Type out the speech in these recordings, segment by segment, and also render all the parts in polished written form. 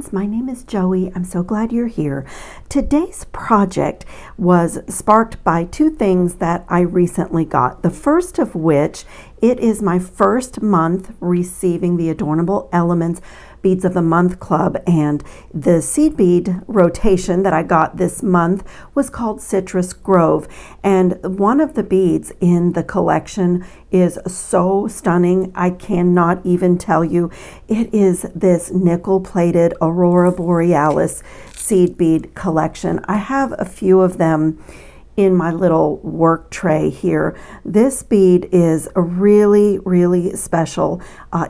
friends, my name is Joey. I'm so glad you're here. Today's project was sparked by two things that I recently got. The first of which, it is my first month receiving the Adornable Elements Beads of the Month Club, and the seed bead rotation that I got this month was called Citrus Grove, and one of the beads in the collection is so stunning. I cannot even tell you. It is this nickel-plated Aurora Borealis seed bead collection. I have a few of them in my little work tray here. This bead is a really special.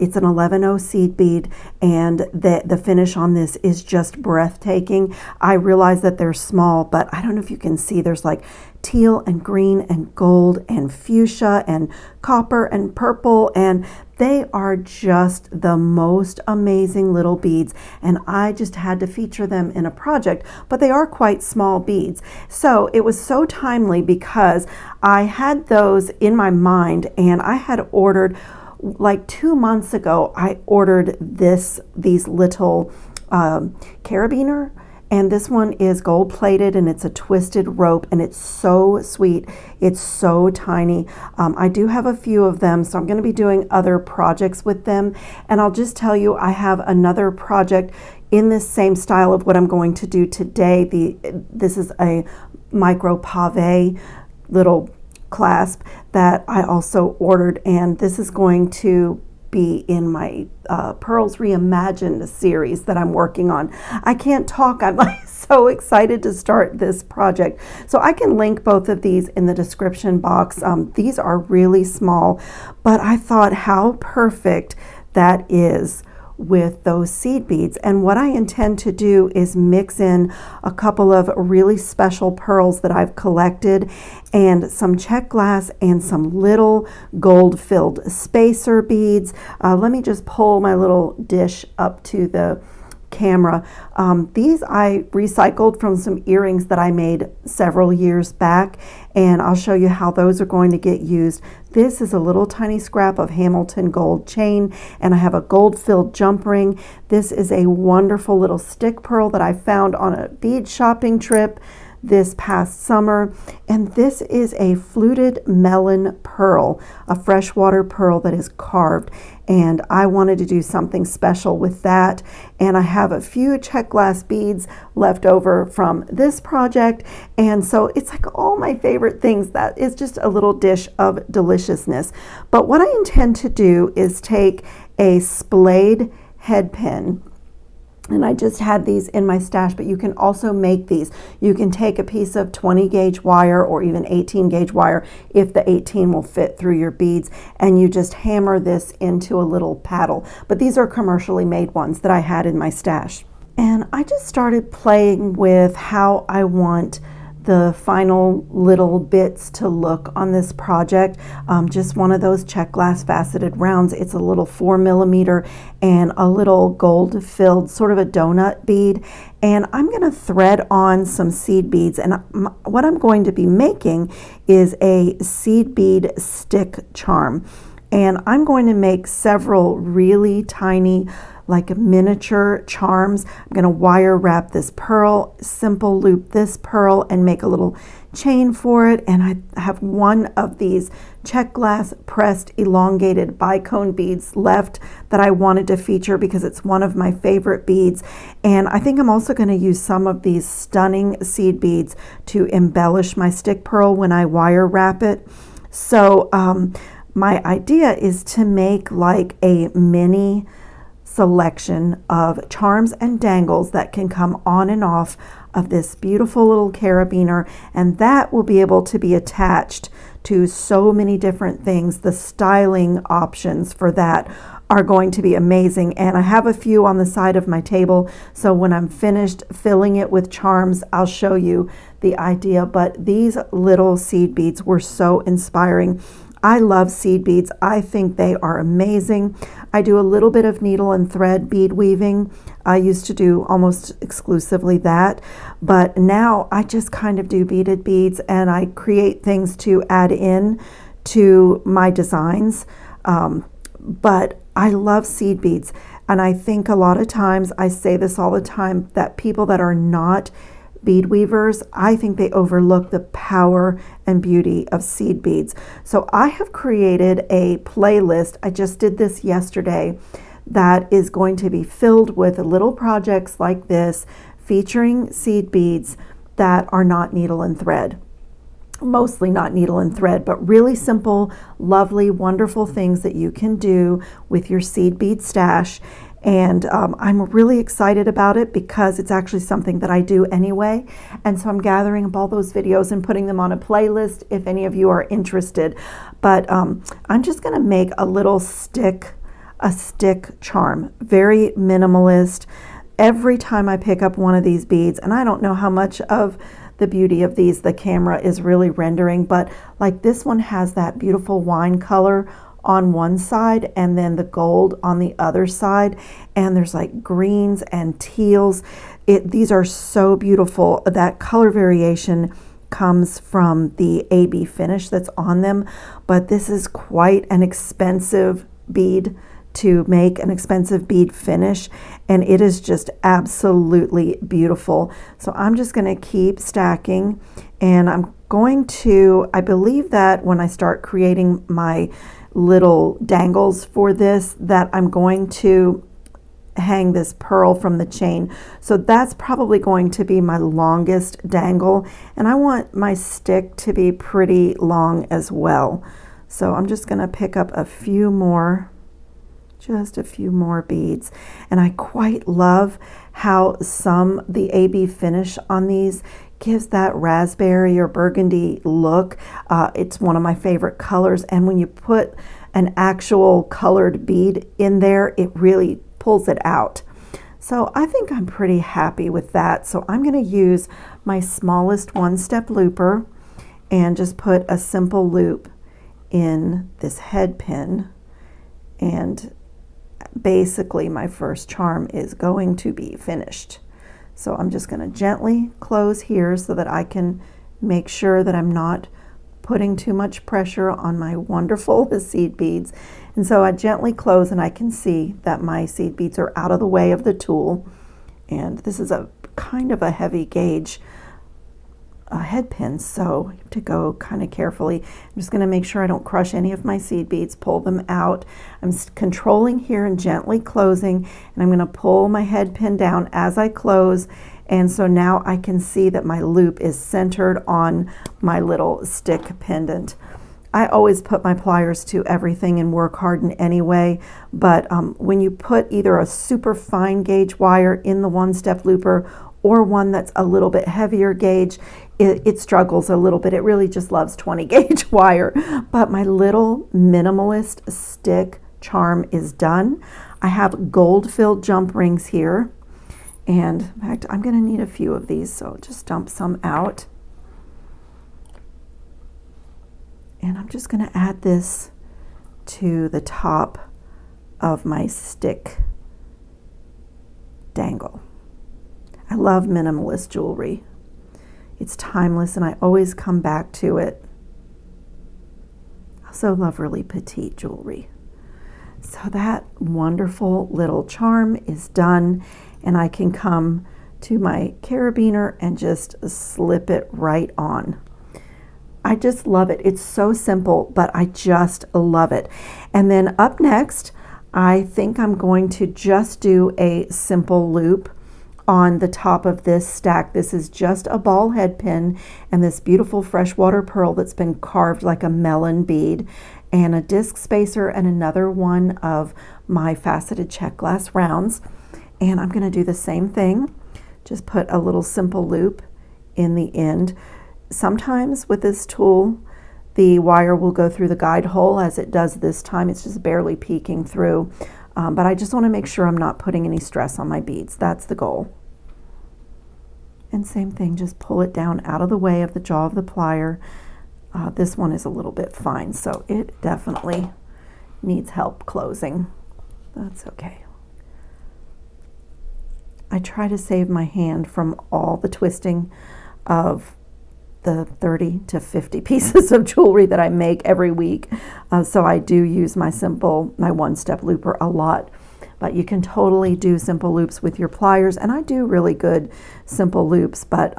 It's an 11-0 seed bead, and the finish on this is just breathtaking. I realize that they're small, but I don't know if you can see, there's like teal and green and gold and fuchsia and copper and purple, and they are just the most amazing little beads, and I just had to feature them in a project, but they are quite small beads. So it was so timely because I had those in my mind, and I had ordered, like 2 months ago, I ordered these little carabiner. And this one is gold plated, and it's a twisted rope, and it's so sweet. It's so tiny. I do have a few of them, so I'm going to be doing other projects with them. And I'll just tell you, I have another project in this same style of what I'm going to do today. This is a micro pave little clasp that I also ordered, and this is going to be in my Pearls Reimagined series that I'm working on. I can't talk. I'm like so excited to start this project. So I can link both of these in the description box. These are really small, but I thought how perfect that is with those seed beads. And what I intend to do is mix in a couple of really special pearls that I've collected, and some Czech glass and some little gold filled spacer beads. Let me just pull my little dish up to the camera. These I recycled from some earrings that I made several years back, and I'll show you how those are going to get used. This is a little tiny scrap of Hamilton gold chain, and I have a gold filled jump ring. This is a wonderful little stick pearl that I found on a bead shopping trip this past summer, and this is a fluted melon pearl, a freshwater pearl that is carved, and I wanted to do something special with that. And I have a few Czech glass beads left over from this project, and so it's like all my favorite things. That is just a little dish of deliciousness. But what I intend to do is take a splayed head pin, and I just had these in my stash, but you can also make these. You can take a piece of 20 gauge wire or even 18 gauge wire if the 18 will fit through your beads, and you just hammer this into a little paddle. But these are commercially made ones that I had in my stash. And I just started playing with how I want the final little bits to look on this project. Just one of those Czech glass faceted rounds. It's a little 4mm and a little gold filled sort of a donut bead, and I'm going to thread on some seed beads, and what I'm going to be making is a seed bead stick charm, and I'm going to make several really tiny like miniature charms. I'm going to wire wrap this pearl, simple loop this pearl, and make a little chain for it. And I have one of these Czech glass pressed elongated bicone beads left that I wanted to feature because it's one of my favorite beads. And I think I'm also going to use some of these stunning seed beads to embellish my stick pearl when I wire wrap it. So my idea is to make like a mini selection of charms and dangles that can come on and off of this beautiful little carabiner, and that will be able to be attached to so many different things. The styling options for that are going to be amazing, and I have a few on the side of my table, so when I'm finished filling it with charms, I'll show you the idea. But these little seed beads were so inspiring. I love seed beads. I think they are amazing. I do a little bit of needle and thread bead weaving. I used to do almost exclusively that, but now I just kind of do beaded beads, and I create things to add in to my designs. But I love seed beads. And I think a lot of times, I say this all the time, that people that are not bead weavers, I think they overlook the power and beauty of seed beads. So I have created a playlist. I just did this yesterday, that is going to be filled with little projects like this, featuring seed beads that are not needle and thread. Mostly not needle and thread, but really simple, lovely, wonderful things that you can do with your seed bead stash. And I'm really excited about it because it's actually something that I do anyway. And so I'm gathering up all those videos and putting them on a playlist if any of you are interested. But I'm just going to make a little stick charm, very minimalist. Every time I pick up one of these beads, and I don't know how much of the beauty of these the camera is really rendering, but like this one has that beautiful wine color on one side and then the gold on the other side, and there's like greens and teals. These are so beautiful. That color variation comes from the AB finish that's on them, but this is quite an expensive bead to make, an expensive bead finish, and it is just absolutely beautiful. So I'm just going to keep stacking, and I'm going to, I believe that when I start creating my little dangles for this, that I'm going to hang this pearl from the chain. So that's probably going to be my longest dangle, and I want my stick to be pretty long as well. So I'm just going to pick up a few more, just a few more beads. And I quite love how the AB finish on these gives that raspberry or burgundy look. It's one of my favorite colors, and when you put an actual colored bead in there, it really pulls it out. So I think I'm pretty happy with that. So I'm going to use my smallest one-step looper and just put a simple loop in this head pin, and basically my first charm is going to be finished. So I'm just going to gently close here so that I can make sure that I'm not putting too much pressure on my wonderful seed beads. And so I gently close, and I can see that my seed beads are out of the way of the tool. And this is a kind of a heavy gauge head pin, so you have to go kind of carefully. I'm just going to make sure I don't crush any of my seed beads, pull them out. I'm controlling here and gently closing, and I'm going to pull my head pin down as I close. And so now I can see that my loop is centered on my little stick pendant. I always put my pliers to everything and work harden anyway, but when you put either a super fine gauge wire in the one-step looper or one that's a little bit heavier gauge, it struggles a little bit. It really just loves 20 gauge wire. But my little minimalist stick charm is done. I have gold-filled jump rings here, and in fact, I'm going to need a few of these, so I'll just dump some out. And I'm just going to add this to the top of my stick dangle. I love minimalist jewelry. It's timeless, and I always come back to it. I also love really petite jewelry. So that wonderful little charm is done, and I can come to my carabiner and just slip it right on. I just love it. It's so simple, but I just love it. And then up next, I think I'm going to just do a simple loop on the top of this stack. This is just a ball head pin and this beautiful freshwater pearl that's been carved like a melon bead, and a disc spacer and another one of my faceted Czech glass rounds. And I'm going to do the same thing. Just put a little simple loop in the end. Sometimes with this tool, the wire will go through the guide hole, as it does this time. It's just barely peeking through. But I just want to make sure I'm not putting any stress on my beads. That's the goal. And same thing, just pull it down out of the way of the jaw of the plier. This one is a little bit fine, so it definitely needs help closing. That's okay. I try to save my hand from all the twisting of the 30 to 50 pieces of jewelry that I make every week. So I do use my one-step looper a lot. but you can totally do simple loops with your pliers, and I do really good simple loops, but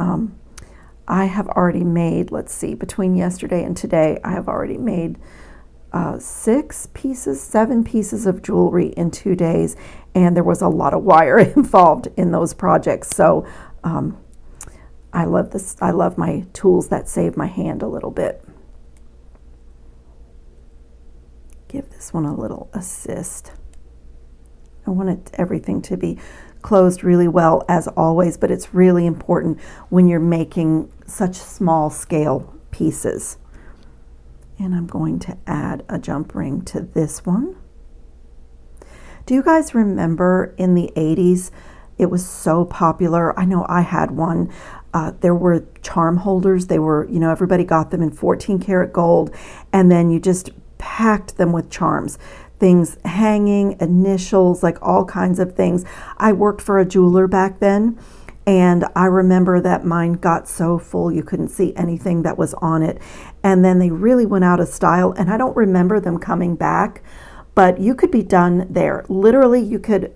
I have already made, let's see, between yesterday and today, I have already made 7 pieces of jewelry in 2 days, and there was a lot of wire involved in those projects. So I love this. I love my tools that save my hand a little bit. Give this one a little assist. I want everything to be closed really well as always, but it's really important when you're making such small scale pieces. And I'm going to add a jump ring to this one. Do you guys remember in the 80s, it was so popular? I know I had one. There were charm holders. They were, you know, everybody got them in 14 karat gold, and then you just packed them with charms. Things hanging, initials, like all kinds of things. I worked for a jeweler back then, and I remember that mine got so full you couldn't see anything that was on it. And then they really went out of style, and I don't remember them coming back, but you could be done there. Literally, you could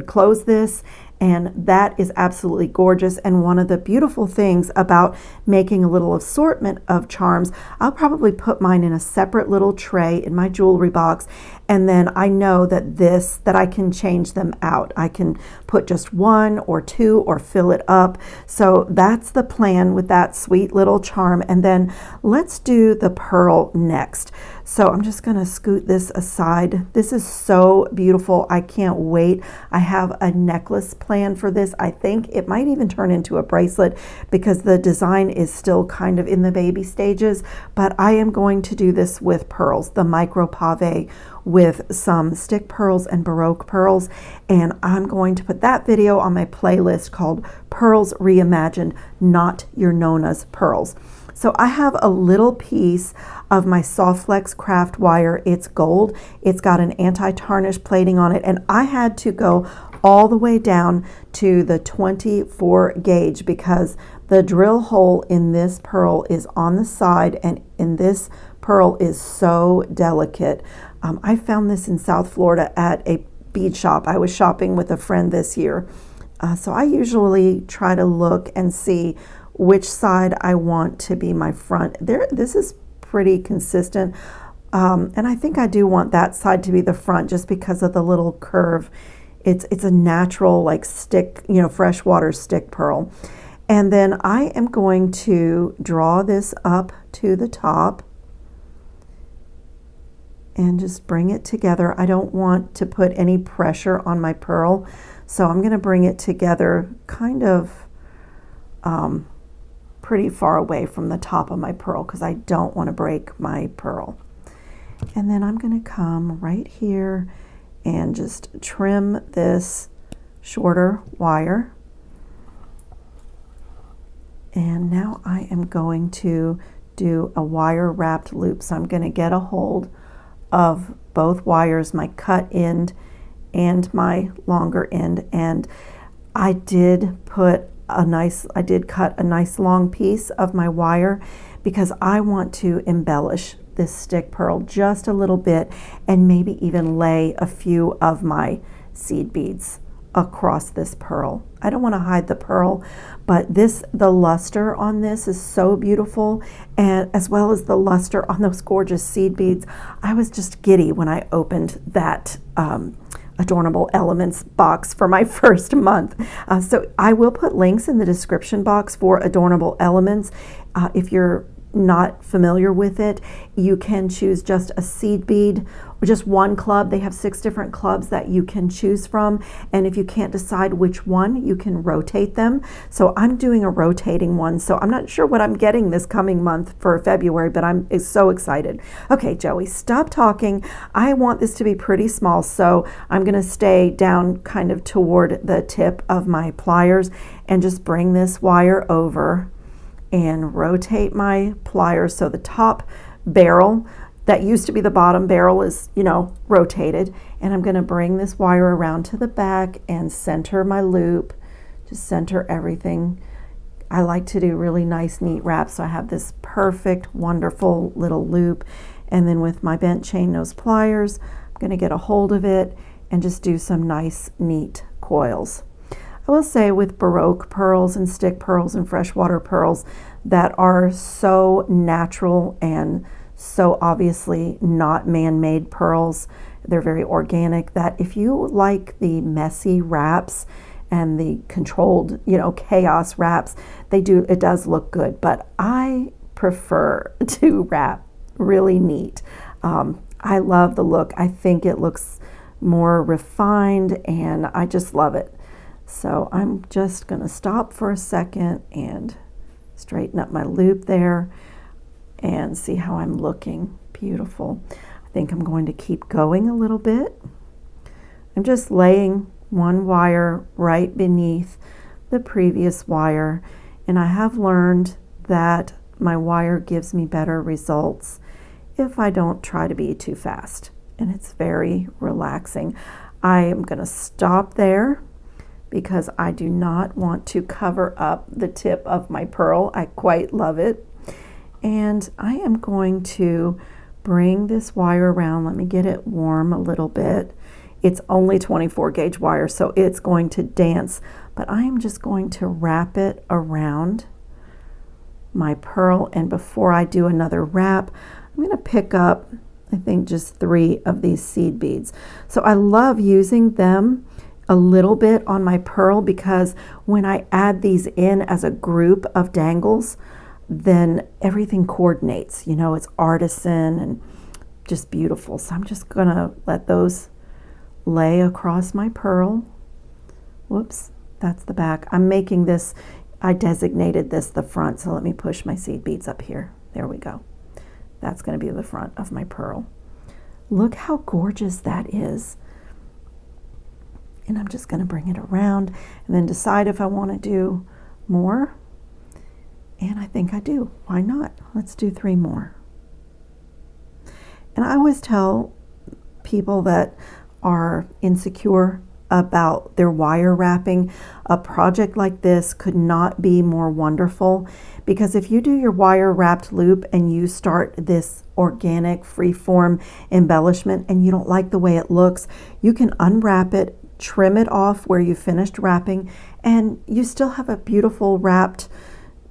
close this, and that is absolutely gorgeous. And one of the beautiful things about making a little assortment of charms, I'll probably put mine in a separate little tray in my jewelry box, and then I know that I can change them out. I can put just 1 or 2 or fill it up. So that's the plan with that sweet little charm. And then let's do the pearl next. So I'm just going to scoot this aside. This is so beautiful. I can't wait. I have a necklace plan for this. I think it might even turn into a bracelet because the design is still kind of in the baby stages, but I am going to do this with pearls, the micro pave with some stick pearls and Baroque pearls, and I'm going to put that video on my playlist called Pearls Reimagined, Not Your Nona's Pearls. So I have a little piece of my Soft Flex craft wire. It's gold. It's got an anti-tarnish plating on it, and I had to go all the way down to the 24 gauge because the drill hole in this pearl is on the side, and in this pearl is so delicate. I found this in South Florida at a bead shop. I was shopping with a friend this year. So I usually try to look and see which side I want to be my front. This is pretty consistent. And I think I do want that side to be the front just because of the little curve. It's a natural like stick, you know, freshwater stick pearl. And then I am going to draw this up to the top and just bring it together. I don't want to put any pressure on my pearl, so I'm going to bring it together kind of pretty far away from the top of my pearl because I don't want to break my pearl. And then I'm going to come right here and just trim this shorter wire. And now I am going to do a wire wrapped loop. So I'm going to get a hold of both wires, my cut end and my longer end, and I did cut a nice long piece of my wire because I want to embellish this stick pearl just a little bit and maybe even lay a few of my seed beads across this pearl. I don't want to hide the pearl, but the luster on this is so beautiful, and as well as the luster on those gorgeous seed beads. I was just giddy when I opened that Adornable Elements box for my first month. So I will put links in the description box for Adornable Elements. If you're not familiar with it, you can choose just a seed bead or just one club. They have 6 different clubs that you can choose from, and if you can't decide which one, you can rotate them. So I'm doing a rotating one, so I'm not sure what I'm getting this coming month for February, but I'm so excited. Okay, Joey, stop talking. I want this to be pretty small, so I'm going to stay down kind of toward the tip of my pliers and just bring this wire over and rotate my pliers so the top barrel that used to be the bottom barrel is, you know, rotated, and I'm going to bring this wire around to the back and center my loop, just center everything. I like to do really nice neat wraps, so I have this perfect wonderful little loop, and then with my bent chain nose pliers I'm going to get a hold of it and just do some nice, neat coils. I will say with Baroque pearls and stick pearls and freshwater pearls that are so natural and so obviously not man-made pearls, they're very organic, that if you like the messy wraps and the controlled, chaos wraps, it does look good, but I prefer to wrap really neat. I love the look. I think it looks more refined and I just love it. So I'm just going to stop for a second and straighten up my loop there and see how I'm looking. Beautiful. I think I'm going to keep going a little bit. I'm just laying one wire right beneath the previous wire, and I have learned that my wire gives me better results if I don't try to be too fast, and it's very relaxing. I am going to stop there because I do not want to cover up the tip of my pearl. I quite love it. And I am going to bring this wire around. Let me get it warm a little bit. It's only 24 gauge wire, so it's going to dance, but I am just going to wrap it around my pearl. And before I do another wrap, I'm going to pick up, I think, just 3 of these seed beads. So I love using them a little bit on my pearl because when I add these in as a group of dangles, then everything coordinates. It's artisan and just beautiful. So I'm just going to let those lay across my pearl. Whoops, that's the back. I'm making this, I designated this the front, so let me push my seed beads up here. There we go. That's going to be the front of my pearl. Look how gorgeous that is. And I'm just going to bring it around and then decide if I want to do more. And I think I do. Why not? Let's do 3 more. And I always tell people that are insecure about their wire wrapping, a project like this could not be more wonderful, because if you do your wire wrapped loop and you start this organic freeform embellishment and you don't like the way it looks, you can unwrap it, trim it off where you finished wrapping, and you still have a beautiful wrapped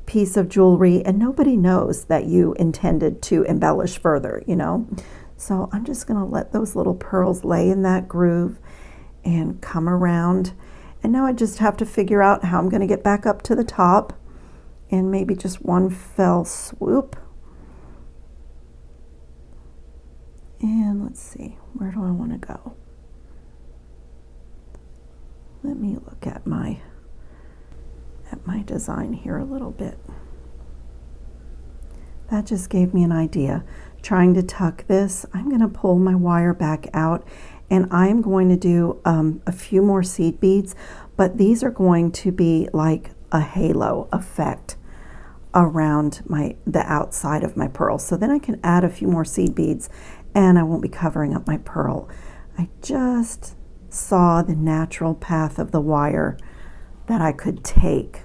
piece of jewelry, and nobody knows that you intended to embellish further, So I'm just going to let those little pearls lay in that groove and come around. And now I just have to figure out how I'm going to get back up to the top, and maybe just one fell swoop. And let's see, where do I want to go? Let me look at my design here a little bit. That just gave me an idea. Trying to tuck this, I'm going to pull my wire back out, and I'm going to do a few more seed beads, but these are going to be like a halo effect around the outside of my pearl. So then I can add a few more seed beads and I won't be covering up my pearl. I just saw the natural path of the wire that I could take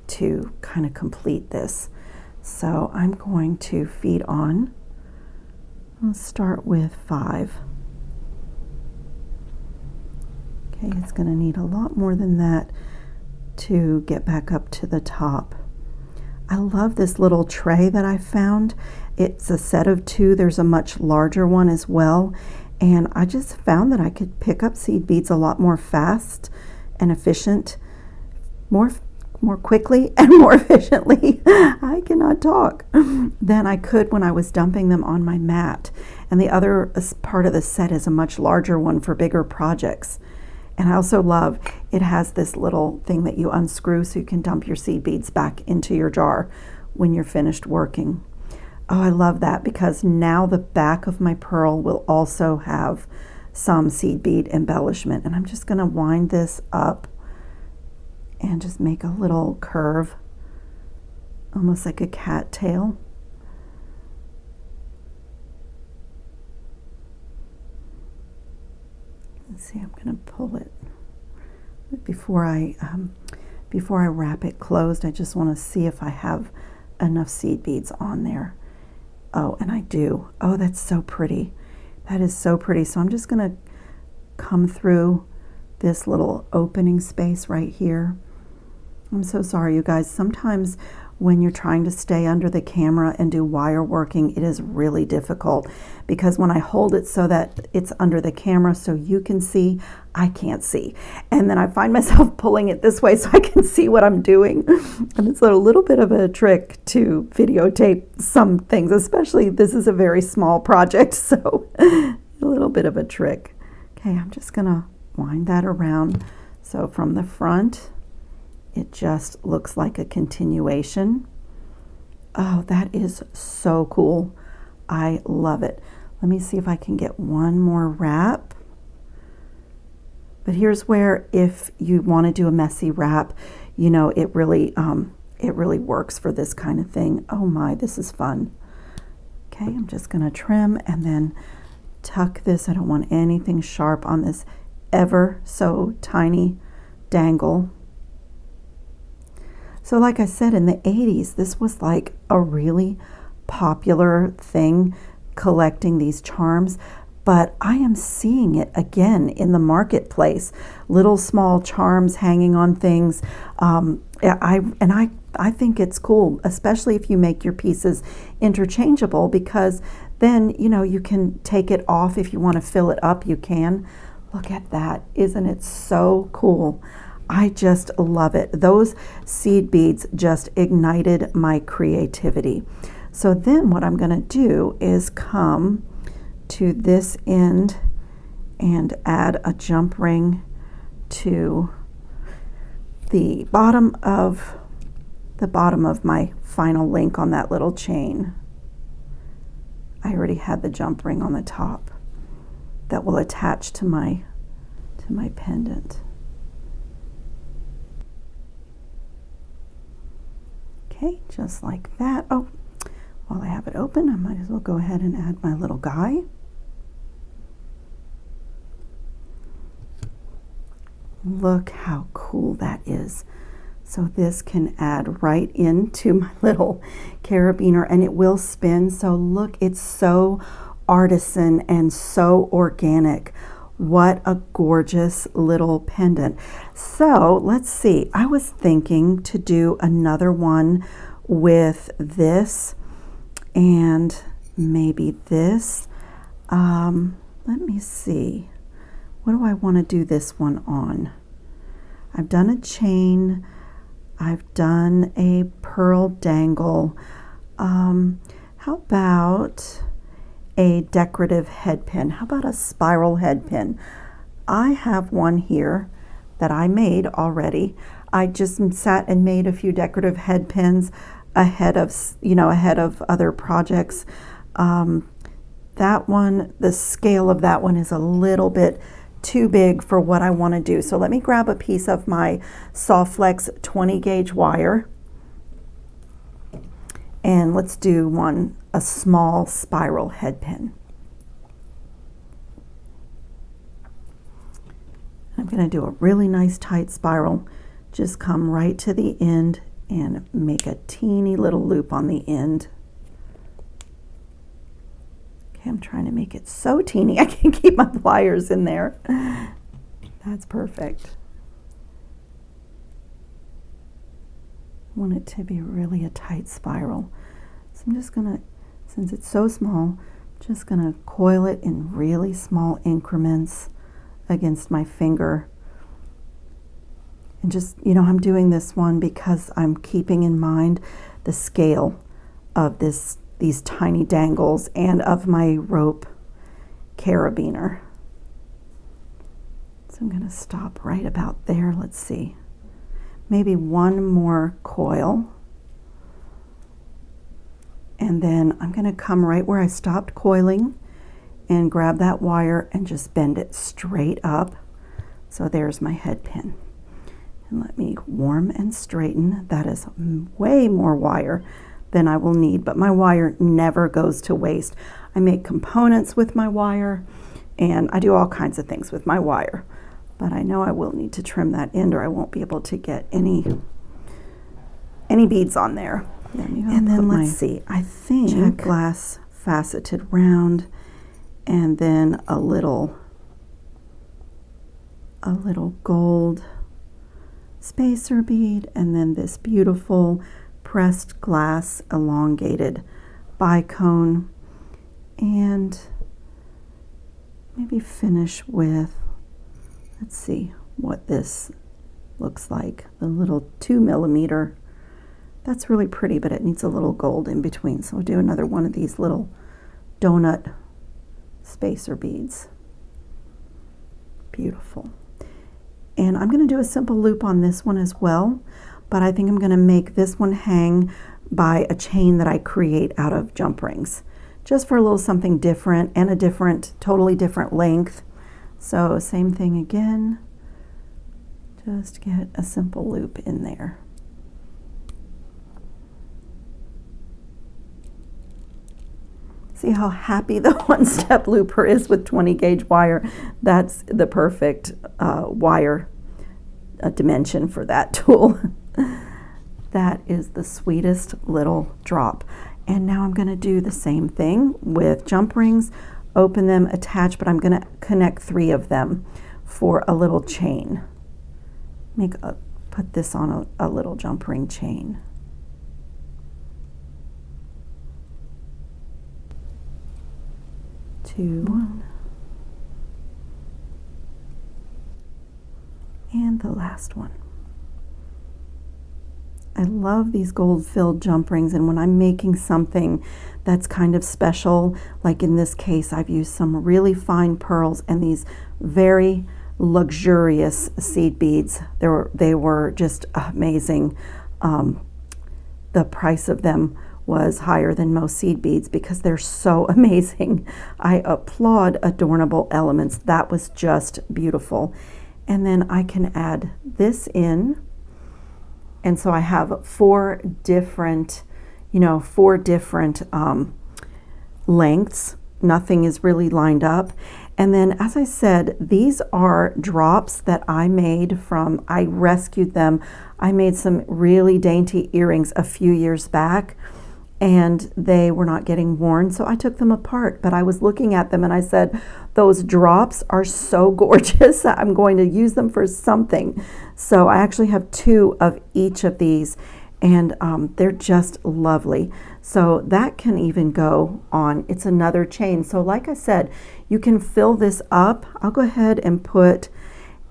to kind of complete this. So I'm going to feed on. Let's start with 5. Okay, it's going to need a lot more than that to get back up to the top. I love this little tray that I found. It's a set of 2. There's a much larger one as well. And I just found that I could pick up seed beads a lot more fast and efficient, more quickly and more efficiently, I cannot talk, than I could when I was dumping them on my mat. And the other part of the set is a much larger one for bigger projects. And I also love, it has this little thing that you unscrew so you can dump your seed beads back into your jar when you're finished working. Oh, I love that, because now the back of my pearl will also have some seed bead embellishment. And I'm just going to wind this up and just make a little curve, almost like a cat tail. Let's see, I'm going to pull it. Before I wrap it closed, I just want to see if I have enough seed beads on there. Oh, and I do. Oh, that's so pretty. That is so pretty. So I'm just going to come through this little opening space right here. I'm so sorry, you guys. Sometimes when you're trying to stay under the camera and do wire working, it is really difficult, because when I hold it so that it's under the camera so you can see, I can't see. And then I find myself pulling it this way so I can see what I'm doing. And it's a little bit of a trick to videotape some things, especially this is a very small project, so a little bit of a trick. Okay, I'm just gonna wind that around. So from the front, it just looks like a continuation. Oh, that is so cool. I love it. Let me see if I can get one more wrap. But here's where, if you want to do a messy wrap, you know, it really works for this kind of thing. Oh my, this is fun. Okay, I'm just gonna trim and then tuck this. I don't want anything sharp on this ever so tiny dangle. So like I said, in the 80s, this was like a really popular thing, collecting these charms, but I am seeing it again in the marketplace. Little small charms hanging on things. I think it's cool, especially if you make your pieces interchangeable, because then, you know, you can take it off. If you want to fill it up, you can. Look at that. Isn't it so cool? I just love it. Those seed beads just ignited my creativity. So then what I'm going to do is come to this end and add a jump ring to the bottom of my final link on that little chain. I already had the jump ring on the top that will attach to my pendant. Okay, just like that. Oh, while I have it open, I might as well go ahead and add my little guy. Look how cool that is. So this can add right into my little carabiner, and it will spin. So look, it's so artisan and so organic. What a gorgeous little pendant. So let's see, I was thinking to do another one with this and maybe this. Let me see, what do I want to do this one on? I've done a chain, I've done a pearl dangle. How about a decorative head pin? How about a spiral head pin? I have one here that I made already. I just sat and made a few decorative head pins ahead of other projects. That one, the scale of that one is a little bit too big for what I want to do. So let me grab a piece of my Softflex 20 gauge wire, and let's do a small spiral head pin. I'm going to do a really nice tight spiral. Just come right to the end and make a teeny little loop on the end. Okay, I'm trying to make it so teeny I can keep my wires in there. That's perfect. I want it to be really a tight spiral. So I'm just gonna, since it's so small, just gonna coil it in really small increments against my finger. And just, I'm doing this one because I'm keeping in mind the scale of these tiny dangles and of my rope carabiner. So I'm gonna stop right about there. Let's see, maybe one more coil. And then I'm going to come right where I stopped coiling and grab that wire and just bend it straight up. So there's my head pin. And let me warm and straighten. That is way more wire than I will need, but my wire never goes to waste. I make components with my wire, and I do all kinds of things with my wire. But I know I will need to trim that end, or I won't be able to get any beads on there. And then let's see, I think glass faceted round, and then a little a little gold spacer bead, and then this beautiful pressed glass elongated bicone, and maybe finish with, let's see what this looks like, the little 2mm. That's really pretty, but it needs a little gold in between, so we'll do another one of these little donut spacer beads. Beautiful. And I'm going to do a simple loop on this one as well, but I think I'm going to make this one hang by a chain that I create out of jump rings, just for a little something different and a different, totally different length. So same thing again, just get a simple loop in there. See how happy the one-step looper is with 20 gauge wire. That's the perfect wire dimension for that tool. That is the sweetest little drop. And now I'm going to do the same thing with jump rings, open them, attach, but I'm going to connect 3 of them for a little chain. Put this on a little jump ring chain. Two, 1, and the last one. I love these gold-filled jump rings, and when I'm making something that's kind of special, like in this case, I've used some really fine pearls and these very luxurious seed beads. They were just amazing. The price of them was higher than most seed beads because they're so amazing. I applaud Adornable Elements. That was just beautiful. And then I can add this in. And so I have 4 different, lengths. Nothing is really lined up. And then, as I said, these are drops that I made from, I rescued them. I made some really dainty earrings a few years back, and they were not getting worn, so I took them apart. But I was looking at them and I said, those drops are so gorgeous. I'm going to use them for something. So I actually have 2 of each of these, and they're just lovely. So that can even go on. It's another chain. So like I said, you can fill this up. I'll go ahead and put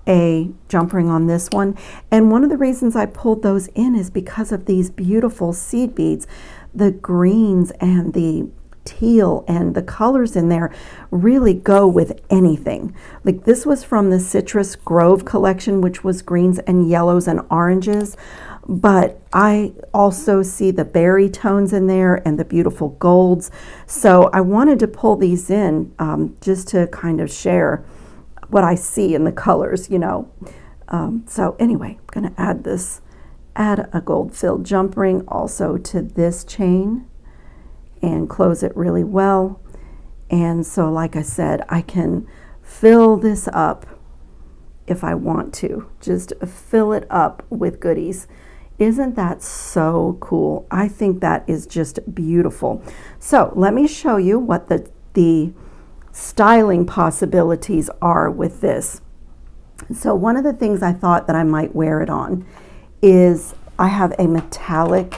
a jump ring on this one. And one of the reasons I pulled those in is because of these beautiful seed beads. The greens and the teal and the colors in there really go with anything. Like this was from the Citrus Grove collection, which was greens and yellows and oranges. But I also see the berry tones in there and the beautiful golds. So I wanted to pull these in just to kind of share what I see in the colors, So anyway, I'm going to add a gold-filled jump ring also to this chain and close it really well. And so like I said, I can fill this up if I want to. Just fill it up with goodies. Isn't that so cool? I think that is just beautiful. So let me show you what the styling possibilities are with this. So one of the things I thought that I might wear it on is I have a metallic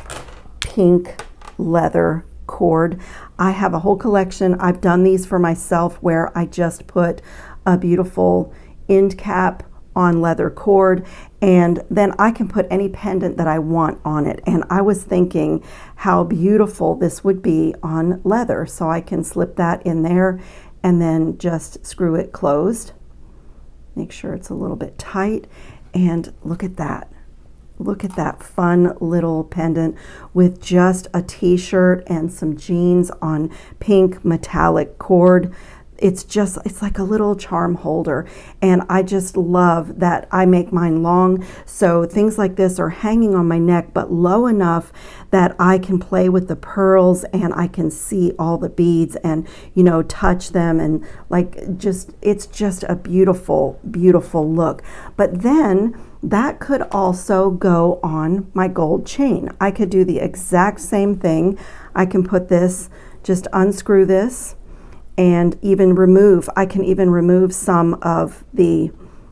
pink leather cord. I have a whole collection. I've done these for myself where I just put a beautiful end cap on leather cord, and then I can put any pendant that I want on it. And I was thinking how beautiful this would be on leather. So I can slip that in there and then just screw it closed. Make sure it's a little bit tight, and look at that. Look at that fun little pendant with just a t-shirt and some jeans on pink metallic cord. It's like a little charm holder, and I just love that I make mine long, so things like this are hanging on my neck but low enough that I can play with the pearls and I can see all the beads and touch them, and it's just a beautiful look. But then that could also go on my gold chain. I could do the exact same thing. I can put this, just unscrew this, and I can even remove some of the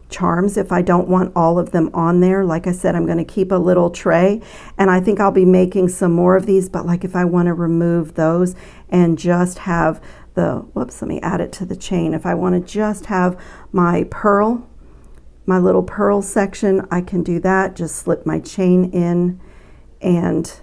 charms if I don't want all of them on there. Like I said, I'm going to keep a little tray, and I think I'll be making some more of these, but like if I want to remove those and just have the, whoops, let me add it to the chain. If I want to just have my pearl, my little pearl section, I can do that. Just slip my chain in, and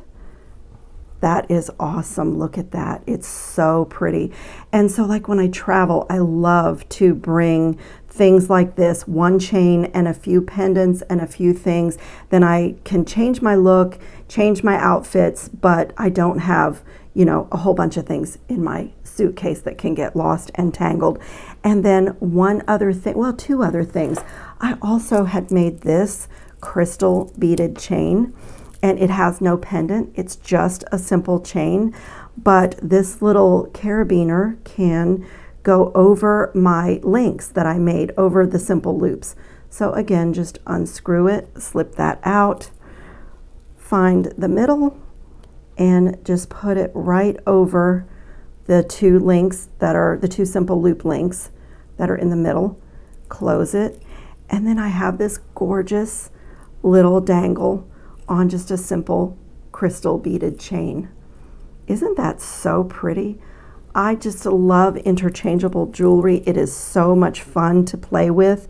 that is awesome. Look at that. It's so pretty. And so like when I travel, I love to bring things like this, one chain and a few pendants and a few things. Then I can change my look, change my outfits, but I don't have, you know, a whole bunch of things in my suitcase that can get lost and tangled. And then one other thing, well, two other things. I also had made this crystal beaded chain, and it has no pendant. It's just a simple chain, but this little carabiner can go over my links that I made over the simple loops. So again, just unscrew it, slip that out, find the middle, and just put it right over the two links that are the two simple loop links that are in the middle. Close it, and then I have this gorgeous little dangle on just a simple crystal beaded chain. Isn't that so pretty? I just love interchangeable jewelry. It is so much fun to play with.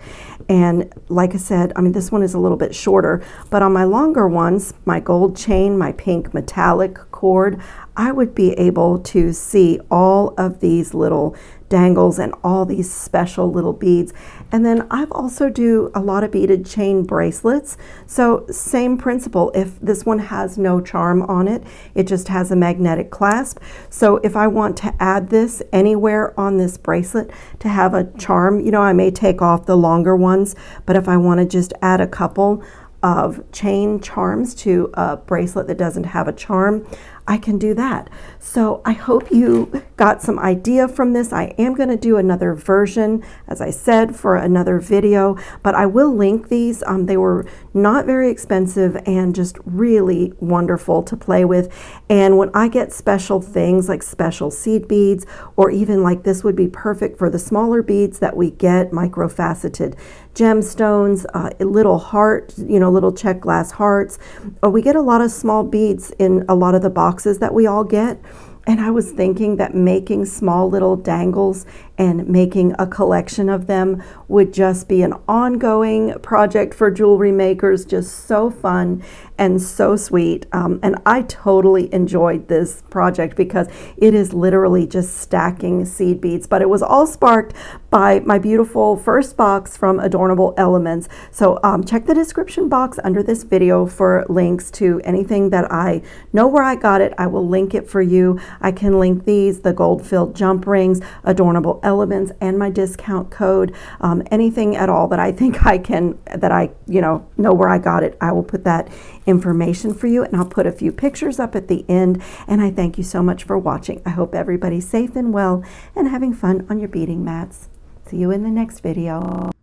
And like I said, I mean, this one is a little bit shorter, but on my longer ones, my gold chain, my pink metallic cord, I would be able to see all of these little dangles and all these special little beads. And then I've also do a lot of beaded chain bracelets. So same principle. If this one has no charm on it, it just has a magnetic clasp. So if I want to add this anywhere on this bracelet to have a charm, you know, I may take off the longer ones, but if I want to just add a couple of chain charms to a bracelet that doesn't have a charm, I can do that. So I hope you got some idea from this. I am going to do another version, as I said, for another video, but I will link these. They were not very expensive and just really wonderful to play with. And when I get special things like special seed beads, or even like this would be perfect for the smaller beads that we get, microfaceted gemstones, little heart, you know, little Czech glass hearts. We get a lot of small beads in a lot of the boxes that we all get. And I was thinking that making small little dangles and making a collection of them would just be an ongoing project for jewelry makers. Just so fun and so sweet. And I totally enjoyed this project because it is literally just stacking seed beads. But it was all sparked by my beautiful first box from Adornable Elements. So check the description box under this video for links to anything that I know where I got it. I will link it for you. I can link these, the gold-filled jump rings, Adornable Elements, and my discount code. Anything at all that I think I can, that I know where I got it, I will put that information for you, and I'll put a few pictures up at the end. And I thank you so much for watching. I hope everybody's safe and well and having fun on your beading mats. See you in the next video.